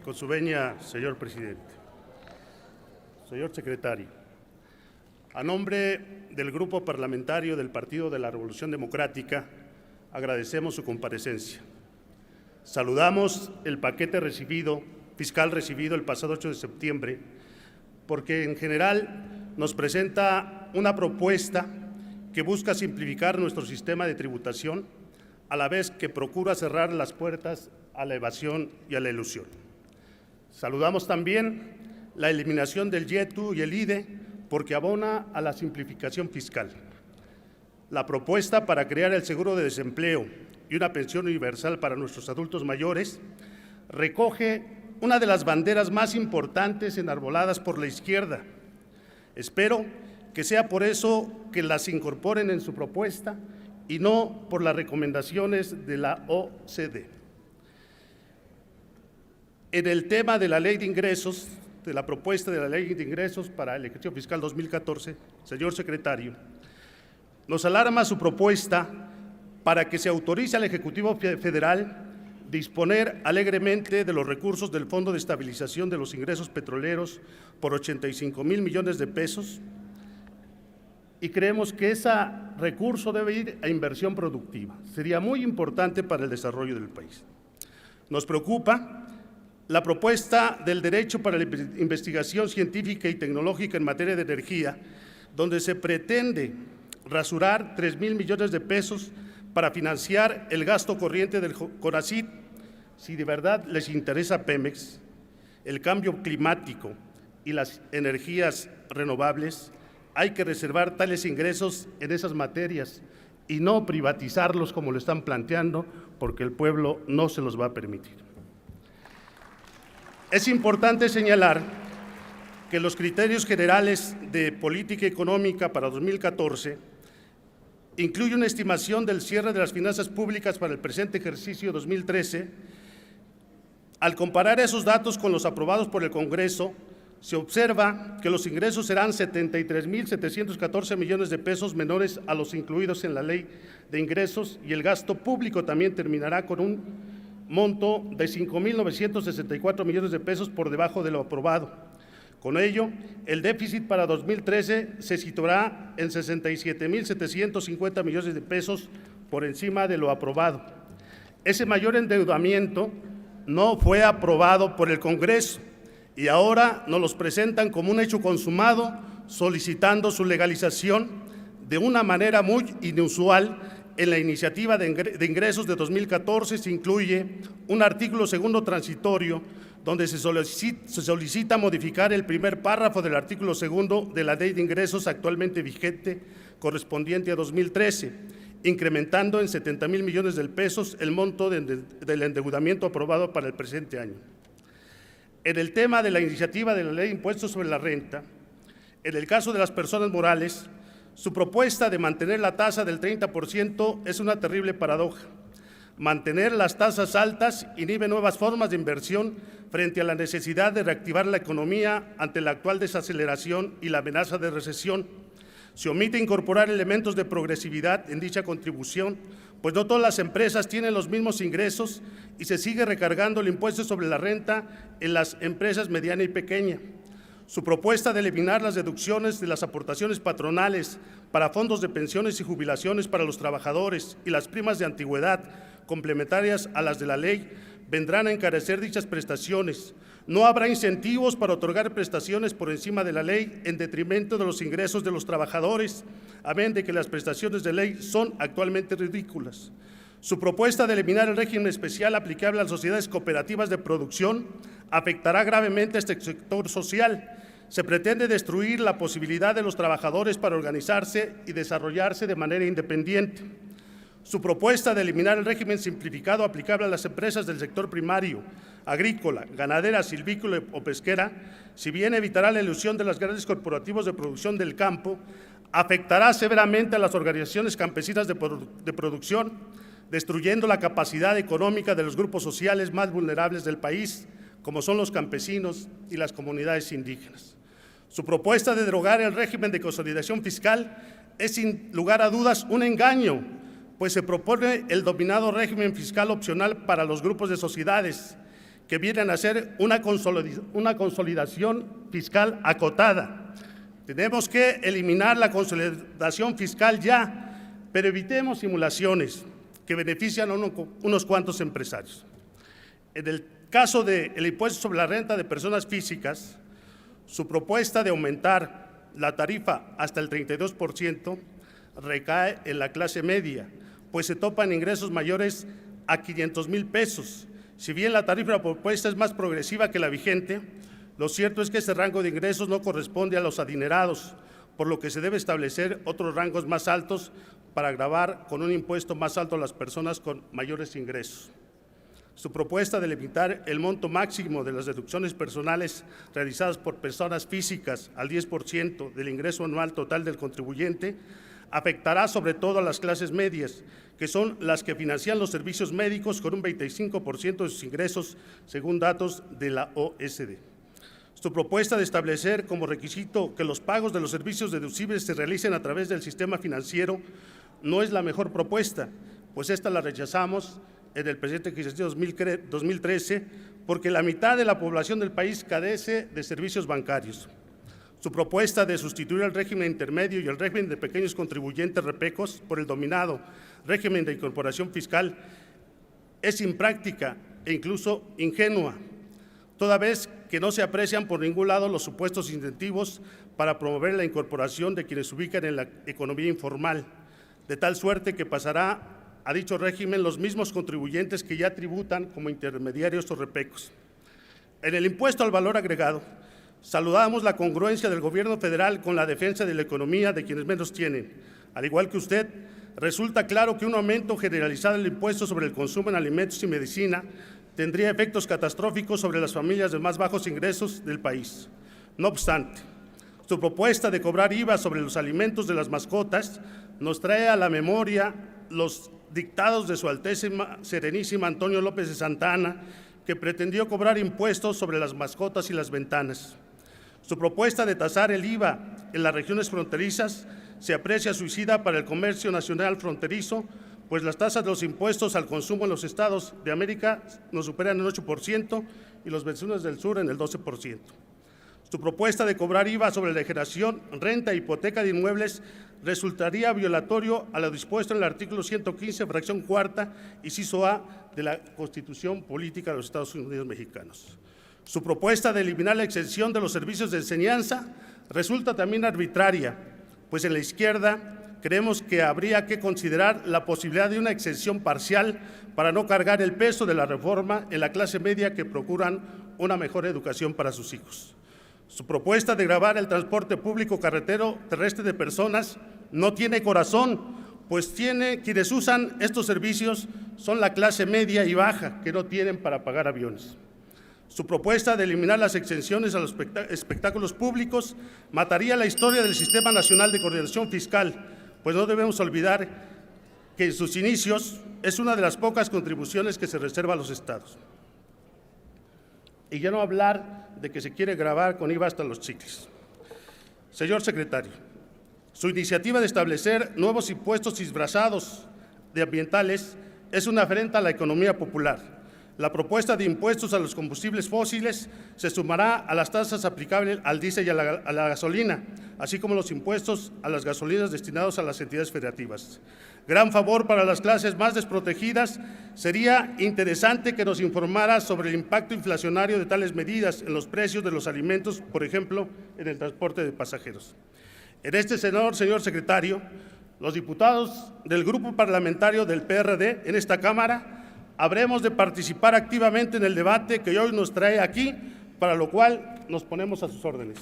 Con su venia, señor presidente. Señor secretario, a nombre del Grupo Parlamentario del Partido de la Revolución Democrática, agradecemos su comparecencia. Saludamos el paquete fiscal recibido el pasado 8 de septiembre, porque en general nos presenta una propuesta que busca simplificar nuestro sistema de tributación, a la vez que procura cerrar las puertas a la evasión y a la elusión. Saludamos también la eliminación del YETU y el IDE, porque abona a la simplificación fiscal. La propuesta para crear el seguro de desempleo y una pensión universal para nuestros adultos mayores recoge una de las banderas más importantes enarboladas por la izquierda. Espero que sea por eso que las incorporen en su propuesta y no por las recomendaciones de la OCDE. En el tema de la ley de ingresos, de la propuesta de la ley de ingresos para el ejercicio fiscal 2014, señor secretario, nos alarma su propuesta para que se autorice al Ejecutivo Federal disponer alegremente de los recursos del Fondo de Estabilización de los Ingresos Petroleros por 85,000 millones de pesos, y creemos que ese recurso debe ir a inversión productiva. Sería muy importante para el desarrollo del país. Nos preocupa la propuesta del derecho para la investigación científica y tecnológica en materia de energía, donde se pretende rasurar 3,000 millones de pesos para financiar el gasto corriente del CONACYT. Si de verdad les interesa Pemex, el cambio climático y las energías renovables, hay que reservar tales ingresos en esas materias y no privatizarlos como lo están planteando, porque el pueblo no se los va a permitir. Es importante señalar que los criterios generales de política económica para 2014 incluye una estimación del cierre de las finanzas públicas para el presente ejercicio 2013. Al comparar esos datos con los aprobados por el Congreso, se observa que los ingresos serán 73,714 millones de pesos menores a los incluidos en la ley de ingresos, y el gasto público también terminará con un monto de 5,964 millones de pesos por debajo de lo aprobado. Con ello, el déficit para 2013 se situará en 67,750 millones de pesos por encima de lo aprobado. Ese mayor endeudamiento no fue aprobado por el Congreso y ahora nos los presentan como un hecho consumado, solicitando su legalización de una manera muy inusual. En la iniciativa de ingresos de 2014 se incluye un artículo segundo transitorio donde se solicita modificar el primer párrafo del artículo segundo de la ley de ingresos actualmente vigente correspondiente a 2013, incrementando en 70,000 millones de pesos el monto del endeudamiento aprobado para el presente año. En el tema de la iniciativa de la ley de impuestos sobre la renta, en el caso de las personas morales, su propuesta de mantener la tasa del 30% es una terrible paradoja. Mantener las tasas altas inhibe nuevas formas de inversión frente a la necesidad de reactivar la economía ante la actual desaceleración y la amenaza de recesión. Se omite incorporar elementos de progresividad en dicha contribución, pues no todas las empresas tienen los mismos ingresos y se sigue recargando el impuesto sobre la renta en las empresas mediana y pequeña. Su propuesta de eliminar las deducciones de las aportaciones patronales para fondos de pensiones y jubilaciones para los trabajadores y las primas de antigüedad complementarias a las de la ley vendrán a encarecer dichas prestaciones. No habrá incentivos para otorgar prestaciones por encima de la ley en detrimento de los ingresos de los trabajadores, a bien de que las prestaciones de ley son actualmente ridículas. Su propuesta de eliminar el régimen especial aplicable a las sociedades cooperativas de producción afectará gravemente a este sector social. Se pretende destruir la posibilidad de los trabajadores para organizarse y desarrollarse de manera independiente. Su propuesta de eliminar el régimen simplificado aplicable a las empresas del sector primario, agrícola, ganadera, silvícola o pesquera, si bien evitará la elusión de los grandes corporativos de producción del campo, afectará severamente a las organizaciones campesinas de producción, destruyendo la capacidad económica de los grupos sociales más vulnerables del país, como son los campesinos y las comunidades indígenas. Su propuesta de derogar el régimen de consolidación fiscal es sin lugar a dudas un engaño, pues se propone el denominado régimen fiscal opcional para los grupos de sociedades, que vienen a ser una consolidación fiscal acotada. Tenemos que eliminar la consolidación fiscal ya, pero evitemos simulaciones que benefician a unos cuantos empresarios. En el caso del impuesto sobre la renta de personas físicas, su propuesta de aumentar la tarifa hasta el 32% recae en la clase media, pues se topan ingresos mayores a 500,000 pesos. Si bien la tarifa propuesta es más progresiva que la vigente, lo cierto es que ese rango de ingresos no corresponde a los adinerados, por lo que se debe establecer otros rangos más altos para gravar con un impuesto más alto a las personas con mayores ingresos. Su propuesta de limitar el monto máximo de las deducciones personales realizadas por personas físicas al 10% del ingreso anual total del contribuyente afectará sobre todo a las clases medias, que son las que financian los servicios médicos con un 25% de sus ingresos, según datos de la OSD. Su propuesta de establecer como requisito que los pagos de los servicios deducibles se realicen a través del sistema financiero no es la mejor propuesta, pues esta la rechazamos en el presente ejercicio 2013, porque la mitad de la población del país carece de servicios bancarios. Su propuesta de sustituir el régimen intermedio y el régimen de pequeños contribuyentes repecos por el dominado régimen de incorporación fiscal es impráctica e incluso ingenua, toda vez que no se aprecian por ningún lado los supuestos incentivos para promover la incorporación de quienes se ubican en la economía informal, de tal suerte que pasará a dicho régimen los mismos contribuyentes que ya tributan como intermediarios o repecos. En el impuesto al valor agregado, saludamos la congruencia del Gobierno federal con la defensa de la economía de quienes menos tienen. Al igual que usted, resulta claro que un aumento generalizado del impuesto sobre el consumo en alimentos y medicina tendría efectos catastróficos sobre las familias de más bajos ingresos del país. No obstante, su propuesta de cobrar IVA sobre los alimentos de las mascotas nos trae a la memoria los dictados de Su Alteza Serenísima Antonio López de Santa Anna, que pretendió cobrar impuestos sobre las mascotas y las ventanas. Su propuesta de tasar el IVA en las regiones fronterizas se aprecia suicida para el comercio nacional fronterizo, pues las tasas de los impuestos al consumo en los estados de América nos superan el 8% y los vecinos del sur en el 12%. Su propuesta de cobrar IVA sobre la enajenación, renta e hipoteca de inmuebles resultaría violatorio a lo dispuesto en el artículo 115, fracción cuarta, inciso A de la Constitución Política de los Estados Unidos Mexicanos. Su propuesta de eliminar la exención de los servicios de enseñanza resulta también arbitraria, pues en la izquierda creemos que habría que considerar la posibilidad de una exención parcial para no cargar el peso de la reforma en la clase media que procuran una mejor educación para sus hijos. Su propuesta de gravar el transporte público carretero terrestre de personas no tiene corazón, pues quienes usan estos servicios son la clase media y baja, que no tienen para pagar aviones. Su propuesta de eliminar las exenciones a los espectáculos públicos mataría la historia del Sistema Nacional de Coordinación Fiscal, pues no debemos olvidar que en sus inicios es una de las pocas contribuciones que se reserva a los estados. Y ya no hablar de que se quiere gravar con IVA hasta los chicles. Señor secretario, su iniciativa de establecer nuevos impuestos disfrazados de ambientales es una afrenta a la economía popular. La propuesta de impuestos a los combustibles fósiles se sumará a las tasas aplicables al diésel y a la gasolina, así como los impuestos a las gasolinas destinados a las entidades federativas. Gran favor para las clases más desprotegidas. Sería interesante que nos informara sobre el impacto inflacionario de tales medidas en los precios de los alimentos, por ejemplo, en el transporte de pasajeros. En este tenor, señor secretario, los diputados del Grupo Parlamentario del PRD en esta Cámara habremos de participar activamente en el debate que hoy nos trae aquí, para lo cual nos ponemos a sus órdenes.